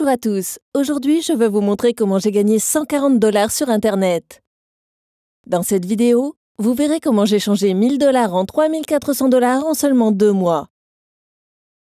Bonjour à tous, aujourd'hui je veux vous montrer comment j'ai gagné 140 $ sur Internet. Dans cette vidéo, vous verrez comment j'ai changé 1000 $ en 3400 $ en seulement 2 mois.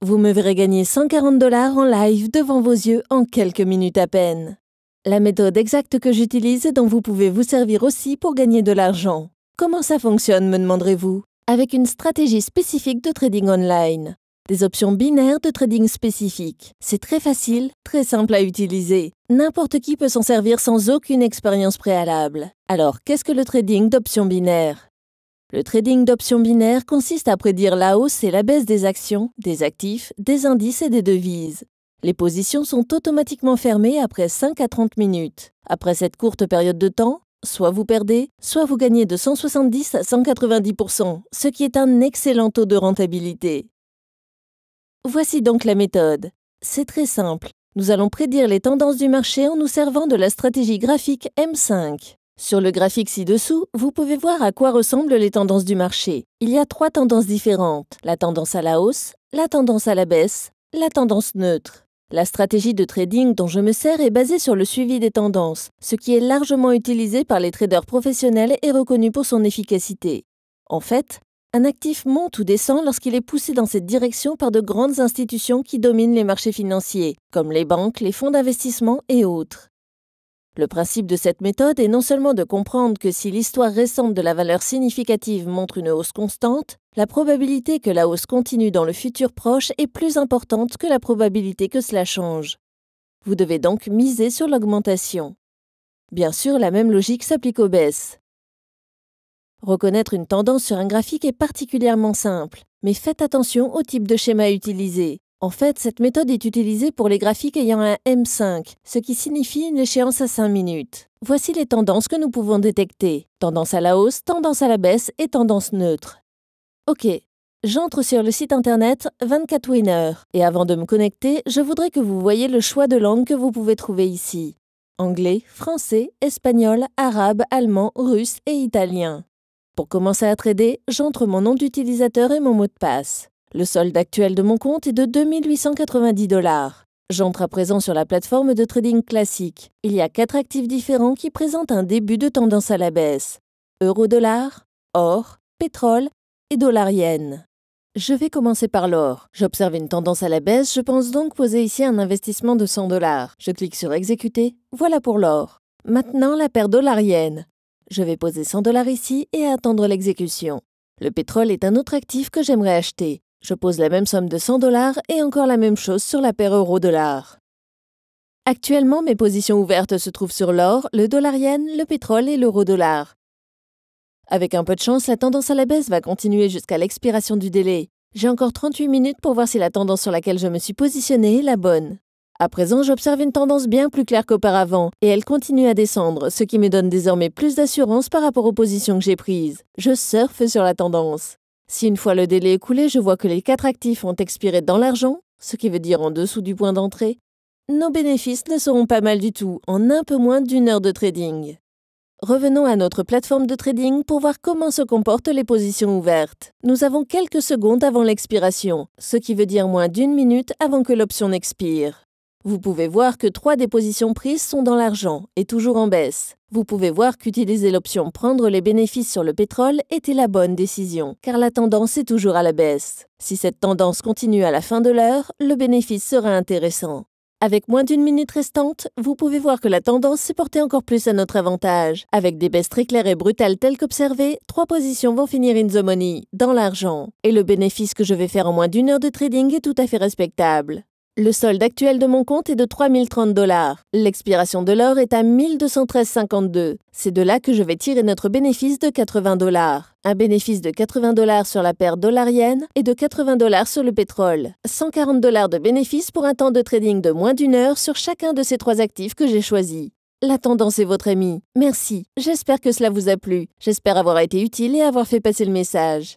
Vous me verrez gagner 140 $ en live devant vos yeux en quelques minutes à peine. La méthode exacte que j'utilise et dont vous pouvez vous servir aussi pour gagner de l'argent. Comment ça fonctionne, me demanderez-vous? Avec une stratégie spécifique de trading online. Des options binaires de trading spécifiques. C'est très facile, très simple à utiliser. N'importe qui peut s'en servir sans aucune expérience préalable. Alors, qu'est-ce que le trading d'options binaires? Le trading d'options binaires consiste à prédire la hausse et la baisse des actions, des actifs, des indices et des devises. Les positions sont automatiquement fermées après 5 à 30 minutes. Après cette courte période de temps, soit vous perdez, soit vous gagnez de 170 à 190%, ce qui est un excellent taux de rentabilité. Voici donc la méthode. C'est très simple. Nous allons prédire les tendances du marché en nous servant de la stratégie graphique M5. Sur le graphique ci-dessous, vous pouvez voir à quoi ressemblent les tendances du marché. Il y a 3 tendances différentes. La tendance à la hausse, la tendance à la baisse, la tendance neutre. La stratégie de trading dont je me sers est basée sur le suivi des tendances, ce qui est largement utilisé par les traders professionnels et reconnu pour son efficacité. En fait, un actif monte ou descend lorsqu'il est poussé dans cette direction par de grandes institutions qui dominent les marchés financiers, comme les banques, les fonds d'investissement et autres. Le principe de cette méthode est non seulement de comprendre que si l'histoire récente de la valeur significative montre une hausse constante, la probabilité que la hausse continue dans le futur proche est plus importante que la probabilité que cela change. Vous devez donc miser sur l'augmentation. Bien sûr, la même logique s'applique aux baisses. Reconnaître une tendance sur un graphique est particulièrement simple, mais faites attention au type de schéma utilisé. En fait, cette méthode est utilisée pour les graphiques ayant un M5, ce qui signifie une échéance à 5 minutes. Voici les tendances que nous pouvons détecter. Tendance à la hausse, tendance à la baisse et tendance neutre. Ok, j'entre sur le site internet 24Winner et avant de me connecter, je voudrais que vous voyiez le choix de langue que vous pouvez trouver ici. Anglais, français, espagnol, arabe, allemand, russe et italien. Pour commencer à trader, j'entre mon nom d'utilisateur et mon mot de passe. Le solde actuel de mon compte est de 2890 $. J'entre à présent sur la plateforme de trading classique. Il y a 4 actifs différents qui présentent un début de tendance à la baisse. Euro-dollar, or, pétrole et dollar-yen. Je vais commencer par l'or. J'observe une tendance à la baisse, je pense donc poser ici un investissement de 100 $. Je clique sur exécuter. Voilà pour l'or. Maintenant la paire dollar-yen. Je vais poser 100 $ ici et attendre l'exécution. Le pétrole est un autre actif que j'aimerais acheter. Je pose la même somme de 100 $ et encore la même chose sur la paire euro-dollar. Actuellement, mes positions ouvertes se trouvent sur l'or, le dollar-yen, le pétrole et l'euro-dollar. Avec un peu de chance, la tendance à la baisse va continuer jusqu'à l'expiration du délai. J'ai encore 38 minutes pour voir si la tendance sur laquelle je me suis positionnée est la bonne. À présent, j'observe une tendance bien plus claire qu'auparavant, et elle continue à descendre, ce qui me donne désormais plus d'assurance par rapport aux positions que j'ai prises. Je surfe sur la tendance. Si une fois le délai écoulé, je vois que les 4 actifs ont expiré dans l'argent, ce qui veut dire en dessous du point d'entrée, nos bénéfices ne seront pas mal du tout en un peu moins d'1 heure de trading. Revenons à notre plateforme de trading pour voir comment se comportent les positions ouvertes. Nous avons quelques secondes avant l'expiration, ce qui veut dire moins d'1 minute avant que l'option n'expire. Vous pouvez voir que 3 des positions prises sont dans l'argent et toujours en baisse. Vous pouvez voir qu'utiliser l'option « Prendre les bénéfices sur le pétrole » était la bonne décision, car la tendance est toujours à la baisse. Si cette tendance continue à la fin de l'heure, le bénéfice sera intéressant. Avec moins d'1 minute restante, vous pouvez voir que la tendance s'est portée encore plus à notre avantage. Avec des baisses très claires et brutales telles qu'observées, 3 positions vont finir in the money, dans l'argent. Et le bénéfice que je vais faire en moins d'1 heure de trading est tout à fait respectable. Le solde actuel de mon compte est de 3030 $. L'expiration de l'or est à 1213,52. C'est de là que je vais tirer notre bénéfice de 80 $. Un bénéfice de 80 $ sur la paire dollar-yen et de 80 $ sur le pétrole. 140 $ de bénéfice pour un temps de trading de moins d'1 heure sur chacun de ces 3 actifs que j'ai choisis. La tendance est votre amie. Merci. J'espère que cela vous a plu. J'espère avoir été utile et avoir fait passer le message.